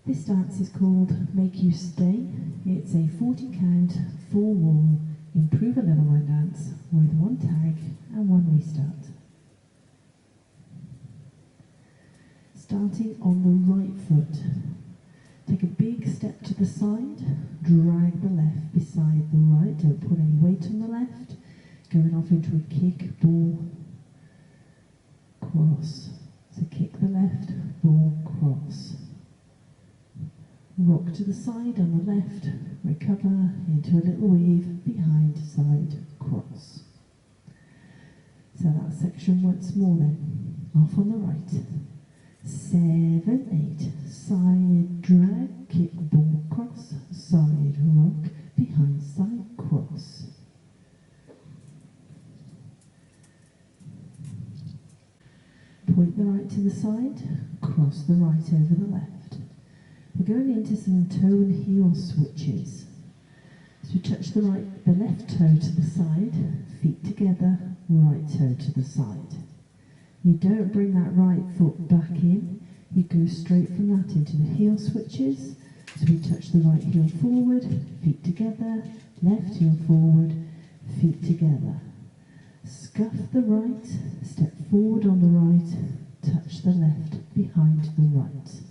This dance is called Make You Stay. It's a 40 count, 4 wall, improve a level line dance with 1 tag and 1 restart. Starting on the right foot, take a big step to the side, drag the left beside the right, don't put any weight on the left, going off into a kick, ball, cross. So kick the left, ball, cross. Rock to the side on the left, recover into a little weave, behind, side, cross. So that section once more then, off on the right. 7, 8, side drag, kick, ball, cross, side rock, behind, side, cross. Point the right to the side, cross the right over the left. We're going into some toe and heel switches. So we touch the left toe to the side, feet together, right toe to the side. You don't bring that right foot back in, you go straight from that into the heel switches. So we touch the right heel forward, feet together, left heel forward, feet together. Scuff the right, step forward on the right, touch the left behind the right.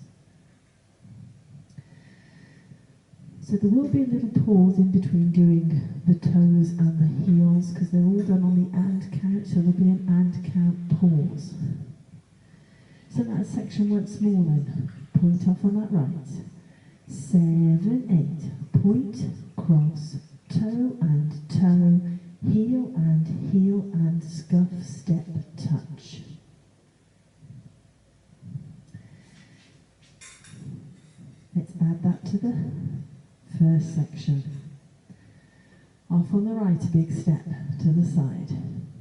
So there will be a little pause in between doing the toes and the heels because they're all done on the and count, so there'll be an and count pause. So that section once more then, point off on that right. 7, 8, point, cross, toe and toe, heel and scuff, step, touch. Let's add that to the first section. Off on the right, a big step to the side.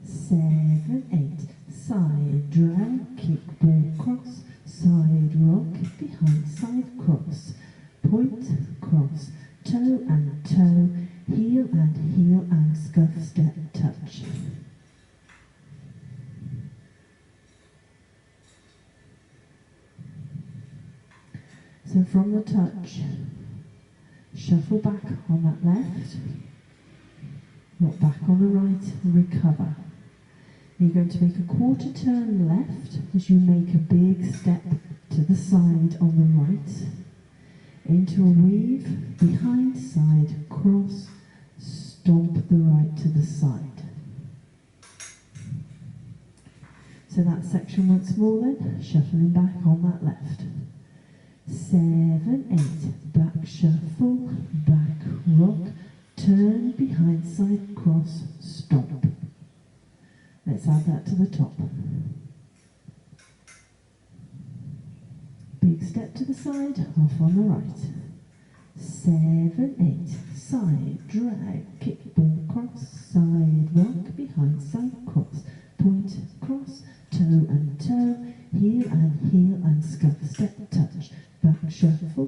7, 8, side drag, kick, ball, cross, side rock, behind, side, cross. Point, cross, toe and toe, heel and scuff, step, touch. So from the touch, shuffle back on that left, rock back on the right, recover. You're going to make a quarter turn left as you make a big step to the side on the right, into a weave, behind, side, cross, stomp the right to the side. So that section once more then, shuffling back on that left. 7, 8, back shuffle, back rock, turn, behind, side, cross, stomp. Let's add that to the top. Big step to the side, off on the right. 7, 8, side, drag, kick, ball, cross, side, rock, behind, side, cross, point, cross, toe and toe, heel and scuff, step, touch, back shuffle,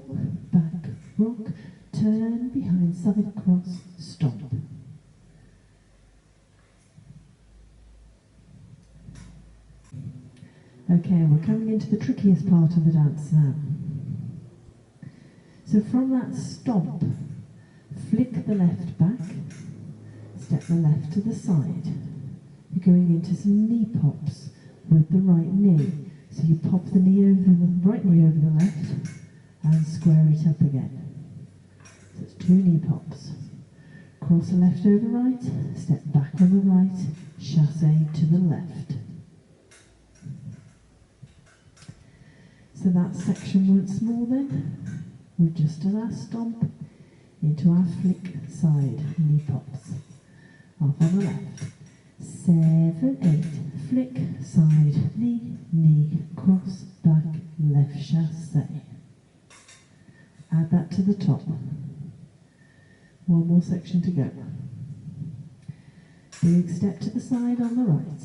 back rock, turn, behind, side, cross, stomp. Okay, we're coming into the trickiest part of the dance now. So from that stomp, flick the left back, step the left to the side. You're going into some knee pops with the right knee. So you pop the right knee over the left and square it up again. So it's 2 knee pops. Cross the left over right, step back on the right, chassé to the left. So that section once more then, we've just done our stomp into our flick side knee pops. Off on the left. 7, 8, flick, side, knee, cross, back, left chassé. Add that to the top. One more section to go. Big step to the side on the right.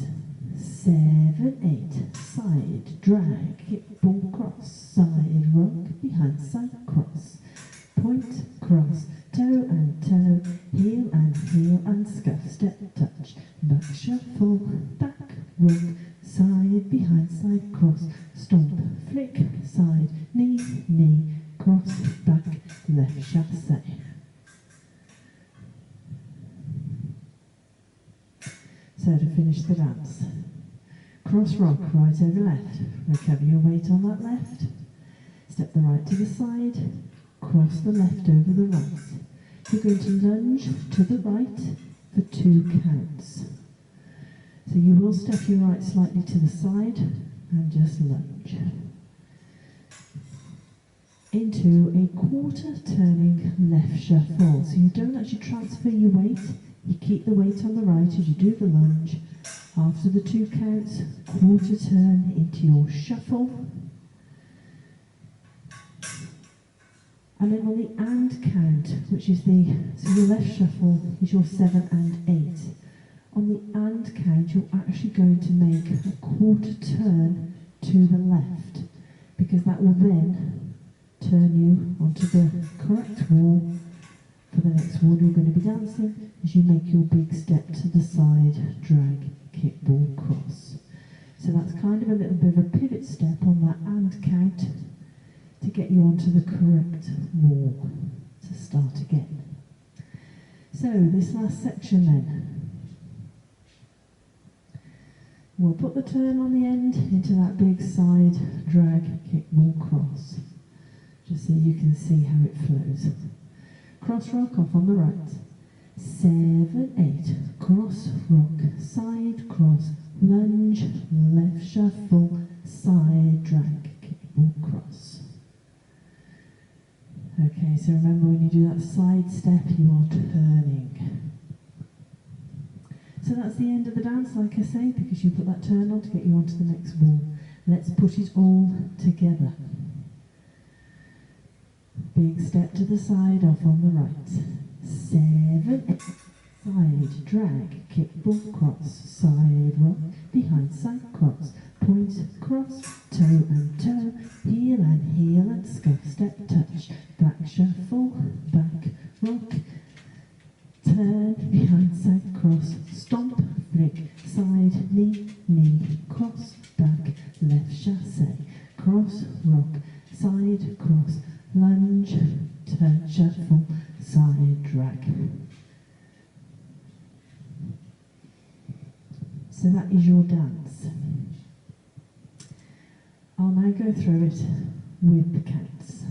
7, 8, side, drag, kick, ball, cross, side, rock, behind, side, cross. Point, cross, toe and toe, heel and scuff, step, touch, back shuffle, back, rock, side, behind, side, cross, stomp, flick, side, knee, cross, back, left chassé. So to finish the dance, cross rock, right over left, recover your weight on that left, step the right to the side, cross the left over the right. You're going to lunge to the right for 2 counts. So you will step your right slightly to the side and just lunge. Into a quarter turning left shuffle. So you don't actually transfer your weight, you keep the weight on the right as you do the lunge. After the 2 counts, quarter turn into your shuffle. And then on the and count, which is so your left shuffle is your 7 and 8. On the and count, you're actually going to make a quarter turn to the left, because that will then turn you onto the correct wall for the next wall you're going to be dancing as you make your big step to the side, drag, kickball, cross. So that's kind of a little bit of a pivot step on that and count to get you onto the correct wall to start again. So this last section then, we'll put the turn on the end into that big side, drag, kickball, cross, just so you can see how it flows. Cross rock off on the right, 7, 8, cross rock, side, cross, lunge, left shuffle, side, drag, kickball, cross. Okay, so remember when you do that side step, you are turning. So that's the end of the dance, like I say, because you put that turn on to get you onto the next wall. Let's put it all together. Big step to the side, off on the right. 7, 8, side, drag, kickball, cross, side, rock, behind, side, cross, point, cross, toe and toe, heel and scuff, step, touch, back, shuffle, back, rock, turn, behind, side, cross, stomp, flick, side, knee, cross, back, left chassé, cross, rock, side, cross, lunge, turn, shuffle, side, drag. So that is your dance. I'll now go through it with the counts.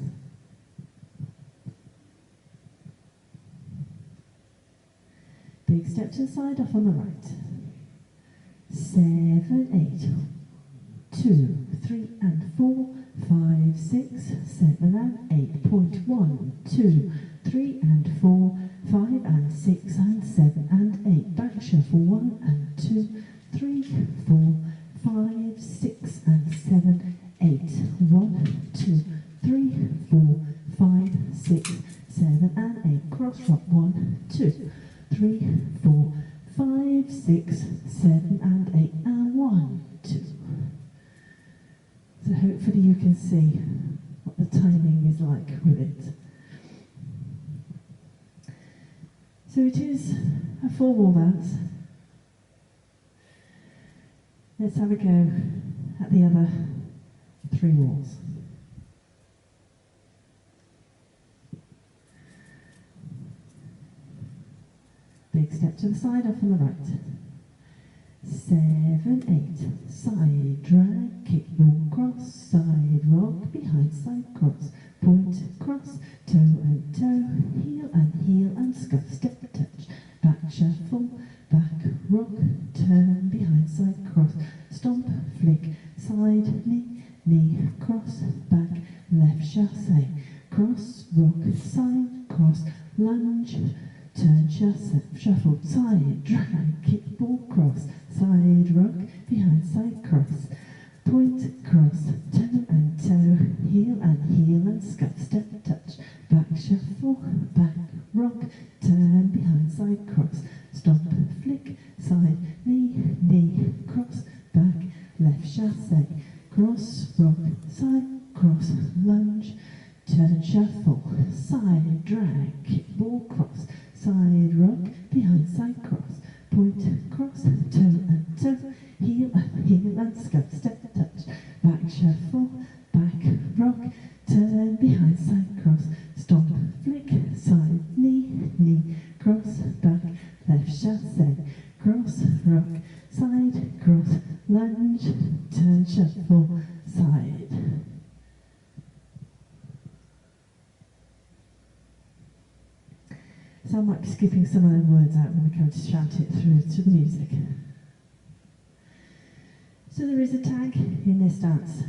Big step to the side, off on the right. 7, 8, 2, 3 and 4, 5, 6, 7 and 8. Point 1, 2, 3 and 4, 5 and 6 and 7 and 8. Back shuffle 1 and 2, 3, 4, 5, 6 and 7, 8. 1, 2, 3, 4, 5, 6, 7 and 8. Cross rock 1, 2, 3, 4, 5, 6, 7 and 8. And 1, 2. So hopefully you can see what the timing is like with it. So it is a 4-wall dance. Let's have a go at the other 3 walls. Big step to the side, off on the right. 7, 8, side, drag, kickball, cross, side, rock, behind, side, cross, point, cross, toe and toe, heel and scuff, step, touch, back, shuffle, back, rock, turn, behind, side, cross, stomp, flick, side, knee, cross, back, left chassé, cross, rock, side, cross, lunge, turn, shuffle, side, drag, kickball, cross, side, rock, behind, side, cross, point, cross, toe and toe, heel and scuff, step, touch, back, shuffle, back, rock, turn, behind, side, cross, stomp, flick, side, knee, cross, back, left chassé, cross, rock, side, cross, lunge, turn, shuffle, side, drag, kickball, cross, side, rock, behind, side, cross, point, cross, toe and toe, heel and scuff, step, touch, back, shuffle, back, rock, turn, behind, side, cross, stomp, flick, side, knee, knee, cross, back, left chassé, cross, rock, side, cross, lunge, turn, shuffle, side. So I might be skipping some of the words out when we go to shout it through to the music. So there is a tag in this dance.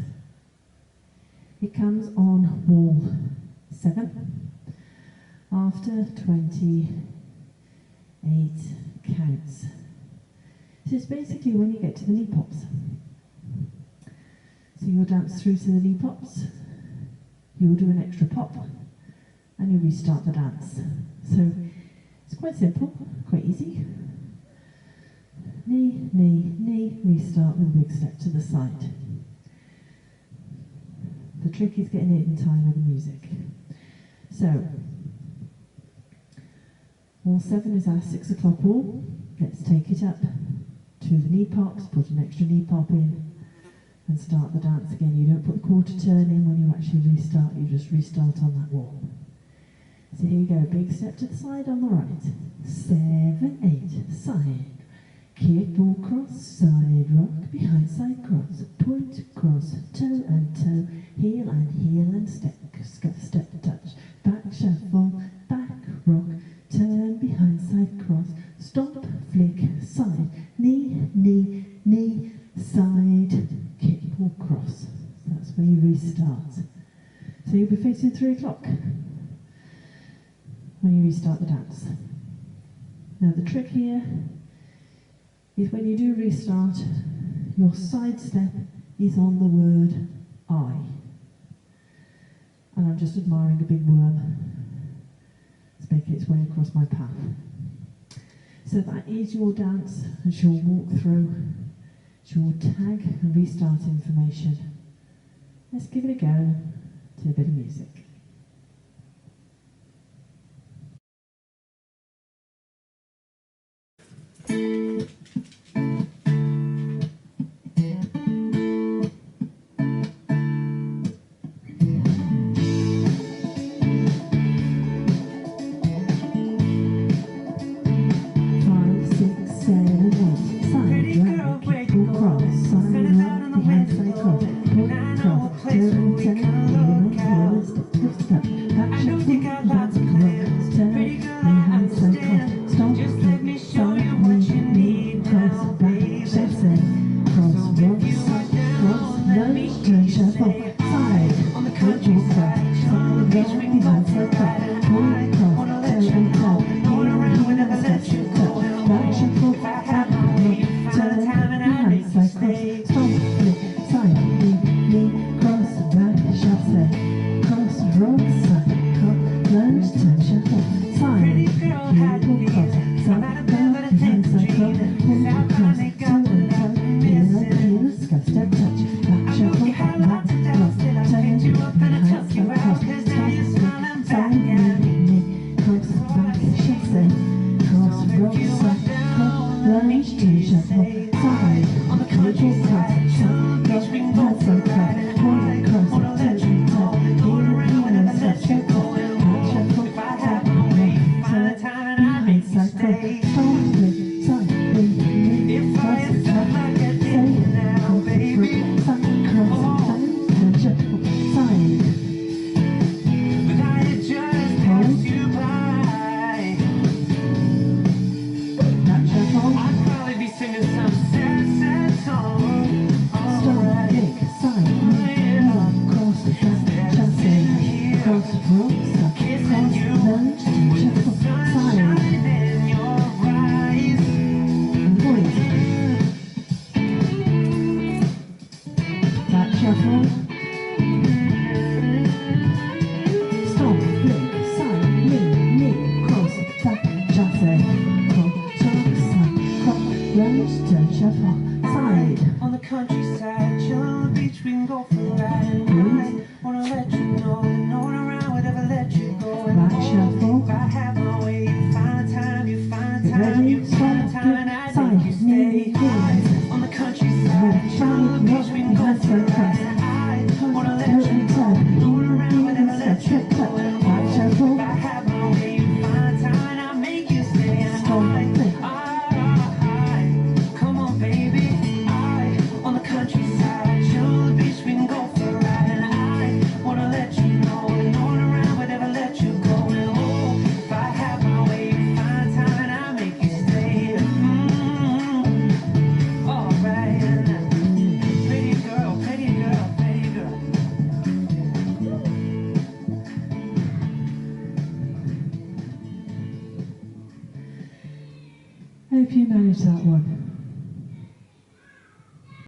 It comes on wall 7 after 28 counts. So it's basically when you get to the knee pops. So you'll dance through to the knee pops, you'll do an extra pop, and you restart the dance. So it's quite simple, quite easy. Knee, knee, knee, restart with a big step to the side. The trick is getting it in time with the music. So, wall 7 is our 6 o'clock wall. Let's take it up to the knee pops, put an extra knee pop in, and start the dance again. You don't put the quarter turn in when you actually restart, you just restart on that wall. So here you go, big step to the side on the right. 7, 8, side. Kick, ball, cross, side, rock, behind, side, cross, point, cross, toe and toe, heel and step, step, touch, back, shuffle, back, rock, turn, behind, side, cross, stop, flick, side, knee, knee, knee, side, kick, ball, cross. That's where you restart. So you'll be facing 3 o'clock when you restart the dance. Now the trick here is when you do restart, your side step is on the word I. And I'm just admiring a big worm. It's making its way across my path. So that is your dance as you'll walk through. It's your tag and restart information. Let's give it a go to a bit of music. On the countryside, chill on the beach, we can go for a ride. Wanna let you know that no one around would ever let you go. And if I have my way, you find a time, you find a time, you find a time, and I think you stay high. On the countryside, chill on the beach, we can go for a ride. Wanna let you know that no one around would ever let you go. Hope you managed that one.